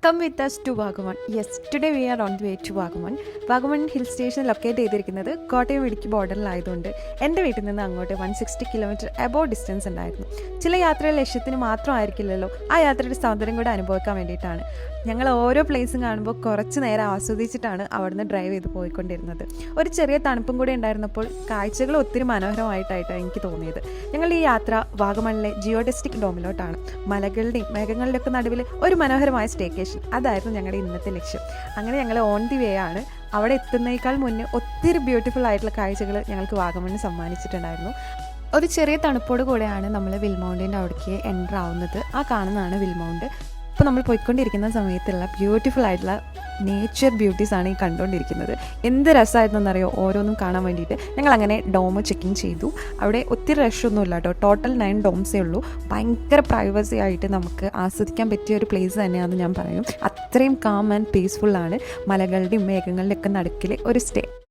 Come with us to Vagamon. Yes, today we are on the way to Vagamon. Vagamon hill station locate ചെയ്തിരിക്കുന്നത് കോട്ടയം ഇടുക്കി ബോർഡറിലായതുകൊണ്ട് എൻ്റെ വീട്ടിൽ നിന്ന് അങ്ങോട്ട് 160 kilometre above distance ഉണ്ടായിരുന്നു. ചില യാത്രകൾ ലക്ഷ്യത്തിന് മാത്രമായിരിക്കില്ലല്ലോ, ആ യാത്രയുടെ സൗന്ദര്യം കൂടെ അനുഭവിക്കാൻ വേണ്ടിയിട്ടാണ്. ഞങ്ങൾ ഓരോ പ്ലേസും കാണുമ്പോൾ കുറച്ച് നേരം ആസ്വദിച്ചിട്ടാണ് അവിടുന്ന് ഡ്രൈവ് ചെയ്ത് പോയിക്കൊണ്ടിരുന്നത്. ഒരു ചെറിയ തണുപ്പും കൂടെ ഉണ്ടായിരുന്നപ്പോൾ കാഴ്ചകൾ ഒത്തിരി മനോഹരമായിട്ടായിട്ടാണ് എനിക്ക് തോന്നിയത്. ഞങ്ങൾ ഈ യാത്ര വാഗമണിലെ ജിയോഡെസ്റ്റിക് ഡോമിലോട്ടാണ്. മലകളുടെയും മേഘങ്ങളുടെയും ഒക്കെ നടുവിൽ ഒരു മനോഹരമായ സ്റ്റേക്കേഷൻ, അതായിരുന്നു ഞങ്ങളുടെ ഇന്നത്തെ ലക്ഷ്യം. അങ്ങനെ ഞങ്ങൾ ഓൺ ദി വേ ആണ്. അവിടെ എത്തുന്നതിനേക്കാൾ മുന്നേ ഒത്തിരി ബ്യൂട്ടിഫുൾ ആയിട്ടുള്ള കാഴ്ചകൾ ഞങ്ങൾക്ക് വാഗമണ്ണിന് സമ്മാനിച്ചിട്ടുണ്ടായിരുന്നു. ഒരു ചെറിയ തണുപ്പോട് കൂടെയാണ് നമ്മൾ വിൽ മൗണ്ടിൻ്റെ അവിടേക്ക് എൻ്റർ ആവുന്നത്. ആ കാണുന്നതാണ് വിൽ മൗണ്ട്. ഇപ്പോൾ നമ്മൾ പോയിക്കൊണ്ടിരിക്കുന്ന സമയത്തുള്ള ബ്യൂട്ടിഫുൾ ആയിട്ടുള്ള നേച്ചർ ബ്യൂട്ടീസാണ് ഈ കണ്ടുകൊണ്ടിരിക്കുന്നത്. എന്ത് രസമായിരുന്നെന്നറിയോ ഓരോന്നും കാണാൻ വേണ്ടിയിട്ട്. ഞങ്ങൾ അങ്ങനെ ഡോം ചെക്കിങ് ചെയ്തു. അവിടെ ഒത്തിരി റഷൊന്നും ഇല്ല കേട്ടോ, ടോട്ടൽ 9 ഡോംസേ ഉള്ളൂ. ഭയങ്കര പ്രൈവസി ആയിട്ട് നമുക്ക് ആസ്വദിക്കാൻ പറ്റിയ ഒരു പ്ലേസ് തന്നെയാണെന്ന് ഞാൻ പറയും. അത്രയും കാം ആൻഡ് പീസ്ഫുള്ളാണ്. മലകളുടെയും മേഘങ്ങളുടെയും ഒക്കെ നടുക്കിൽ ഒരു സ്റ്റേ.